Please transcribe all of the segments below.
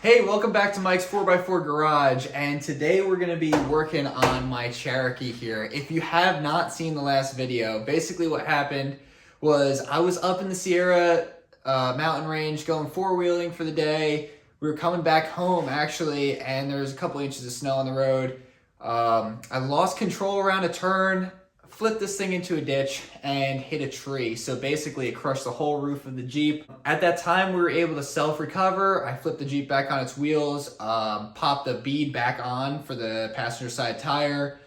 Hey, welcome back to Mike's 4x4 Garage, and today we're going to be working on my Cherokee here. If you have not seen the last video, basically what happened was I was up in the Sierra mountain range going four-wheeling for the day. We were coming back home actually, and there was a couple inches of snow on the road. I lost control around a turn, flipped this thing into a ditch and hit a tree. So basically it crushed the whole roof of the Jeep. At that time we were able to self-recover. I flipped the Jeep back on its wheels, popped the bead back on for the passenger side tire,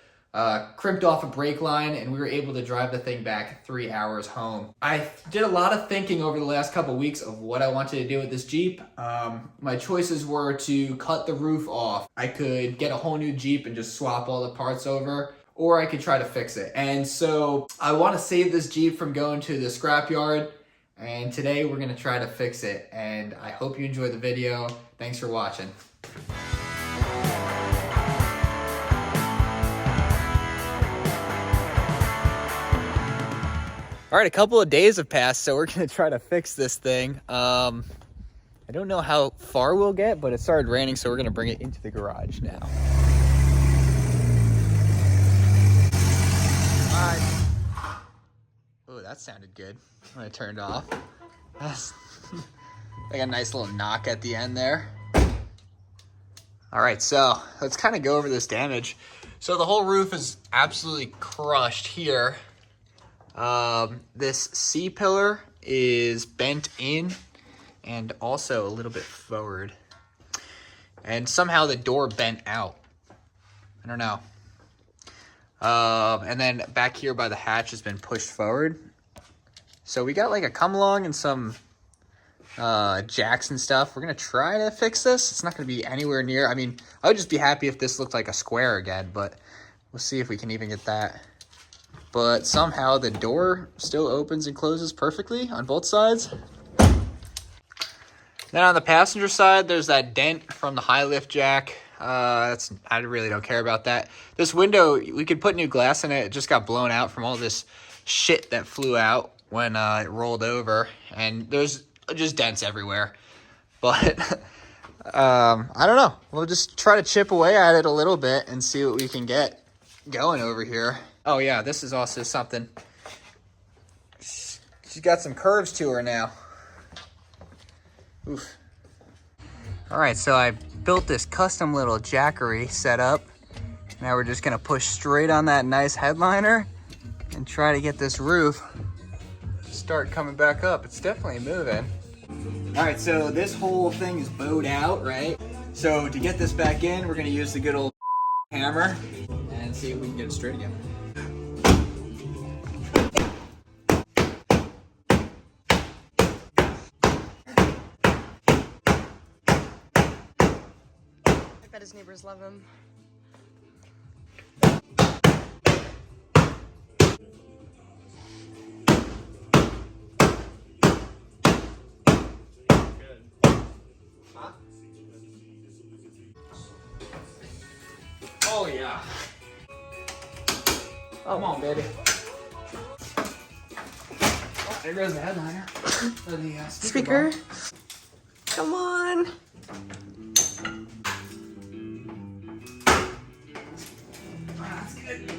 crimped off a brake line, and we were able to drive the thing back 3 hours home. I did a lot of thinking over the last couple weeks of what I wanted to do with this Jeep. My choices were to cut the roof off. I could get a whole new Jeep and just swap all the parts over, or I could try to fix it. And so I want to save this Jeep from going to the scrapyard, and today we're going to try to fix it. And I hope you enjoy the video. Thanks for watching. All right, a couple of days have passed, so we're going to try to fix this thing. I don't know how far we'll get, but it started raining, so we're going to bring it into the garage now. Oh, that sounded good when I turned off. That's like a nice little knock at the end there. All right, so let's kind of go over this damage. So the whole roof is absolutely crushed here. This C-pillar is bent in and also a little bit forward. And somehow the door bent out. I don't know. And then back here by the hatch has been pushed forward. So we got like a come along and some jacks and stuff. We're going to try to fix this. It's not going to be anywhere near. I mean, I would just be happy if this looked like a square again, but we'll see if we can even get that. But somehow the door still opens and closes perfectly on both sides. Then on the passenger side, there's that dent from the high lift jack. I really don't care about that. This window, we could put new glass in it. It just got blown out from all this shit that flew out when it rolled over. And there's just dents everywhere. But I don't know. We'll just try to chip away at it a little bit and see what we can get going over here. Oh yeah, this is also something. She's got some curves to her now. Oof. All right, so I built this custom little jackery setup. Now we're just gonna push straight on that nice headliner and try to get this roof to start coming back up. It's definitely moving. All right, so this whole thing is bowed out, right? So to get this back in, we're gonna use the good old hammer and see if we can get it straight again. I bet his neighbors love him. Oh yeah. Oh, come on, baby. Oh, there goes the headliner. Or the Speaker. bar. Come on. That's good.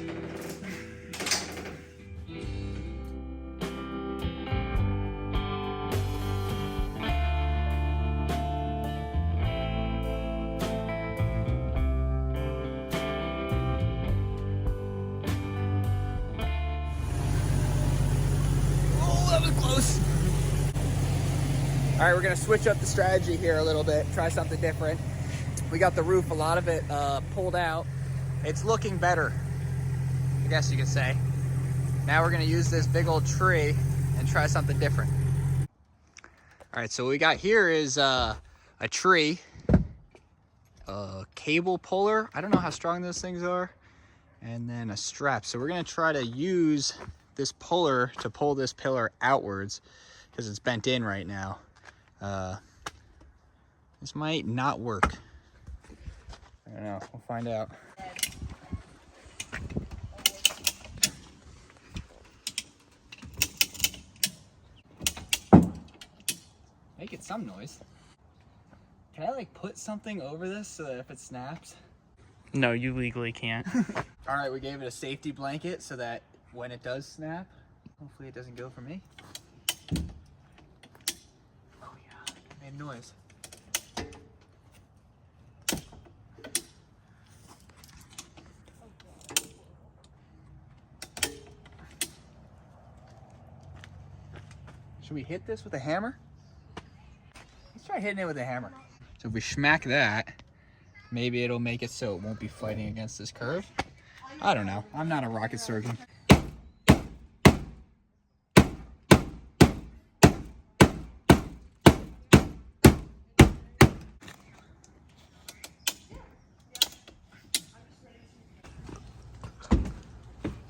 Oh, that was close. All right, we're gonna switch up the strategy here a little bit, try something different. We got the roof, a lot of it pulled out. It's looking better, I guess you could say. Now we're gonna use this big old tree and try something different. All right, so what we got here is a tree, a cable puller. I don't know how strong those things are. And then a strap. So we're gonna try to use this puller to pull this pillar outwards because it's bent in right now. This might not work. I don't know, we'll find out. Make it some noise. Can I like put something over this so that if it snaps? No, you legally can't. All right, we gave it a safety blanket so that when it does snap, hopefully it doesn't go for me. Oh yeah, it made noise. Should we hit this with a hammer? Let's try hitting it with a hammer. So if we smack that, maybe it'll make it so it won't be fighting against this curve. I don't know. I'm not a rocket surgeon.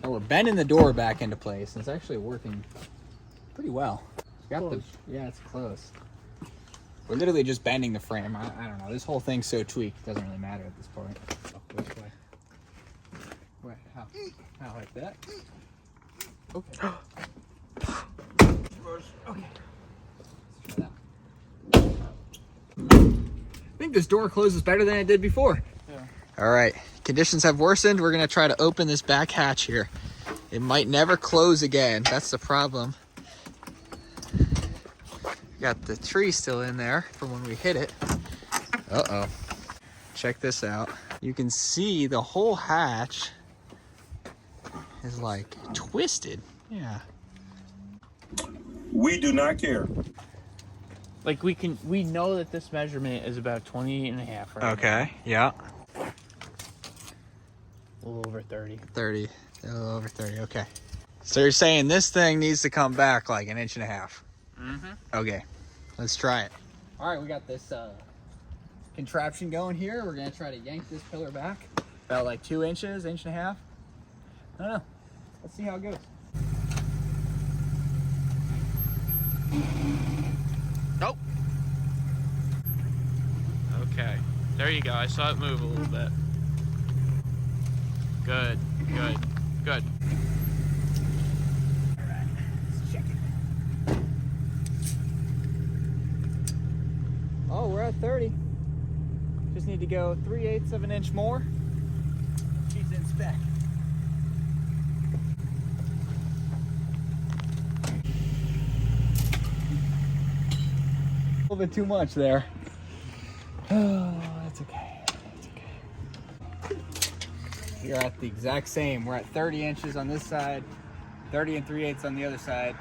Oh, we're bending the door back into place. It's actually working pretty well. It's got the, yeah, it's close. We're literally just bending the frame. I don't know. This whole thing's so tweaked, it doesn't really matter at this point. Oh, which way? Wait, how? How, like that? Okay. Okay. Let's try that. I think this door closes better than it did before. Yeah. All right. Conditions have worsened. We're going to try to open this back hatch here. It might never close again. That's the problem. Got the tree still in there from when we hit it. Uh-oh. Check this out. You can see the whole hatch is like twisted. Yeah. We do not care. Like we know that this measurement is about 28.5 right Okay, yeah. now. A little over 30. 30, a little over 30, okay. So you're saying this thing needs to come back like 1.5 inches? Mm-hmm. Okay, let's try it. All right, we got this contraption going here. We're gonna try to yank this pillar back about like 2 inches, 1.5 inches. I don't know. Let's see how it goes. Nope. Okay. There you go. I saw it move a little bit. Good. Good. Good. All right, let's check it. Oh, we're at 30. Just need to go 3/8 of an inch more. She's in spec. A little bit too much there. Oh, that's okay. That's okay. We're at the exact same. We're at 30 inches on this side, 30 3/8 on the other side,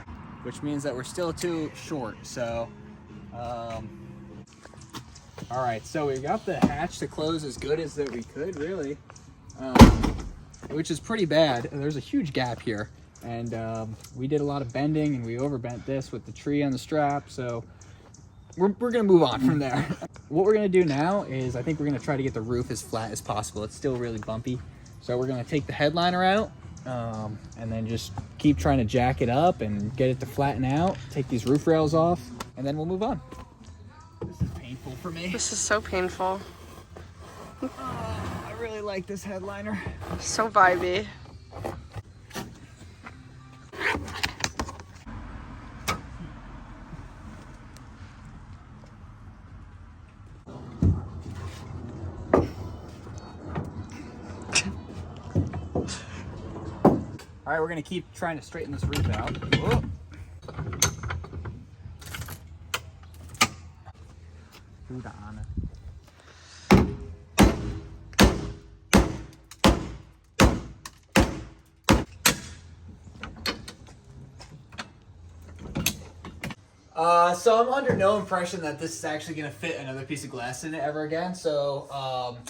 which means that we're still too short. So, all right. So we got the hatch to close as good as that we could, really, which is pretty bad. There's a huge gap here, and we did a lot of bending, and we overbent this with the tree on the strap. So we're gonna move on from there. What we're gonna do now is I think we're gonna try to get the roof as flat as possible. It's still really bumpy. So we're gonna take the headliner out and then just keep trying to jack it up and get it to flatten out, take these roof rails off, and then we'll move on. This is painful for me. This is so painful. I really like this headliner. So vibey. All right, we're gonna keep trying to straighten this roof out. Whoa. So I'm under no impression that this is actually going to fit another piece of glass in it ever again. So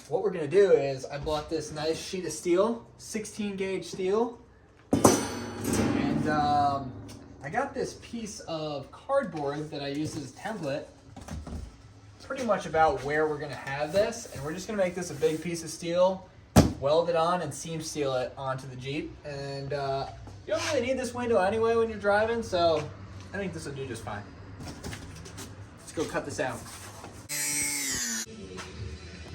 what we're going to do is I bought this nice sheet of steel, 16 gauge steel. And I got this piece of cardboard that I use as a template. Pretty much about where we're going to have this. And we're just going to make this a big piece of steel, weld it on, and seam seal it onto the Jeep. And you don't really need this window anyway when you're driving, so I think this will do just fine. Let's go cut this out.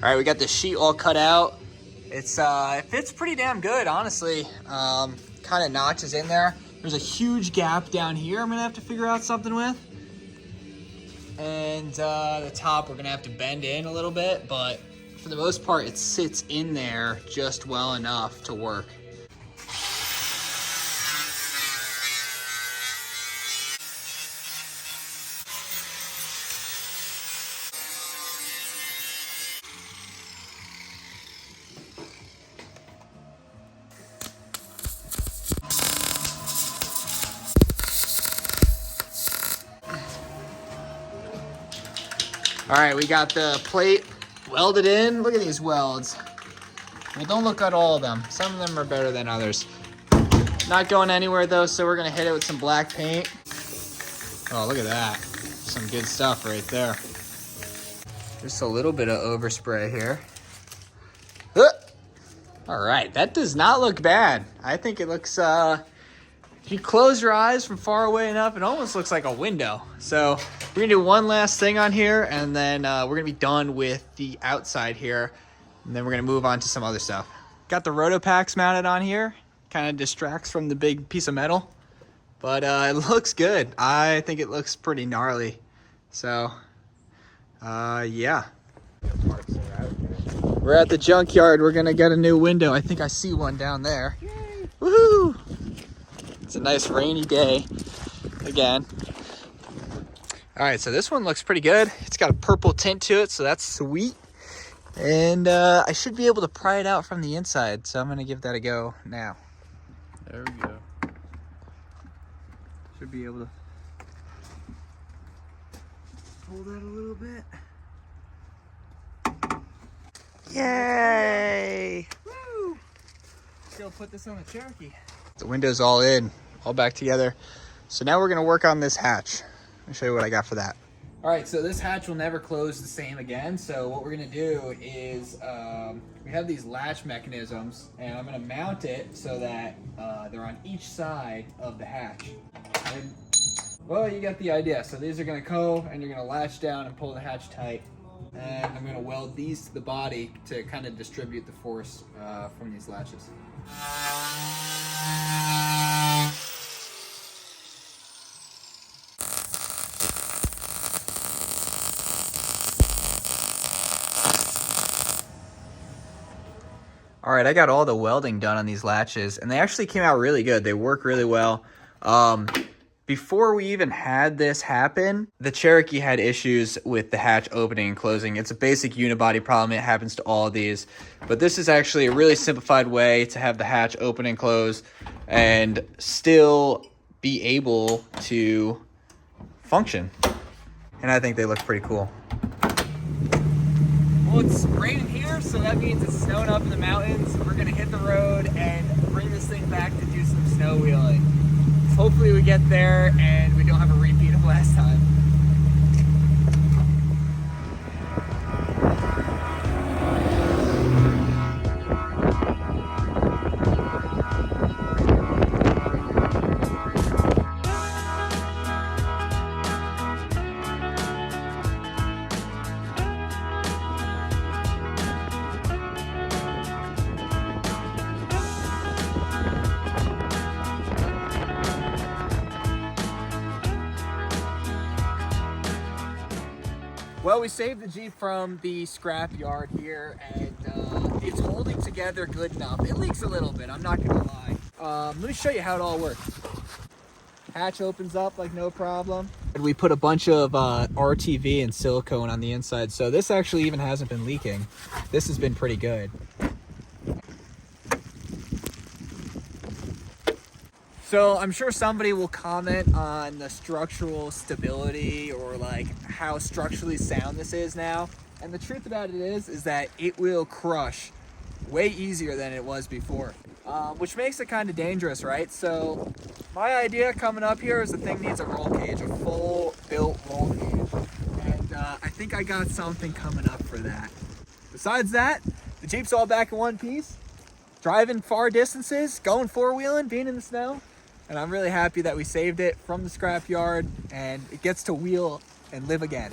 All right, we got the sheet all cut out. It fits pretty damn good, honestly. Kind of notches in there. There's a huge gap down here I'm gonna have to figure out something with. And the top we're gonna have to bend in a little bit, but for the most part it sits in there just well enough to work. All right, we got the plate welded in. Look at these welds. Well, don't look at all of them. Some of them are better than others. Not going anywhere though, so we're gonna hit it with some black paint. Oh, look at that. Some good stuff right there. Just a little bit of overspray here. All right, that does not look bad. I think it looks, if you close your eyes from far away enough, it almost looks like a window. So we're gonna do one last thing on here, and then we're gonna be done with the outside here, and then we're gonna move on to some other stuff. Got the Rotopacks mounted on here. Kind of distracts from the big piece of metal, but it looks good. I think it looks pretty gnarly. So, yeah. We're at the junkyard. We're gonna get a new window. I think I see one down there. Yay. Woohoo! It's a nice rainy day again. All right, so this one looks pretty good. It's got a purple tint to it, so that's sweet. And I should be able to pry it out from the inside, so I'm gonna give that a go now. There we go. Should be able to pull that a little bit. Yay! Woo! Still put this on the Cherokee. The window's all in, all back together. So now we're gonna work on this hatch. Let me show you what I got for that. All right, so this hatch will never close the same again. So what we're gonna do is, we have these latch mechanisms, and I'm gonna mount it so that they're on each side of the hatch. And, well, you got the idea. So these are gonna go, and you're gonna latch down and pull the hatch tight. And I'm gonna weld these to the body to kind of distribute the force from these latches. All right, I got all the welding done on these latches, and they actually came out really good. They work really well. Before we even had this happen, the Cherokee had issues with the hatch opening and closing. It's a basic unibody problem. It happens to all of these. But this is actually a really simplified way to have the hatch open and close and still be able to function. And I think they look pretty cool. Well, it's raining here, so that means it's snowing up in the mountains. We're gonna hit the road and bring this thing back to do some snow wheeling. Hopefully we get there and we don't have a repeat of last time. Well, we saved the Jeep from the scrap yard here, and it's holding together good enough. It leaks a little bit, I'm not gonna lie. Let me show you how it all works. Hatch opens up like no problem. And we put a bunch of RTV and silicone on the inside, so this actually even hasn't been leaking. This has been pretty good. So I'm sure somebody will comment on the structural stability or like how structurally sound this is now. And the truth about it is that it will crush way easier than it was before, which makes it kind of dangerous, right? So my idea coming up here is the thing needs a roll cage, a full built roll cage. And I think I got something coming up for that. Besides that, the Jeep's all back in one piece, driving far distances, going four-wheeling, being in the snow. And I'm really happy that we saved it from the scrap yard and it gets to wheel and live again.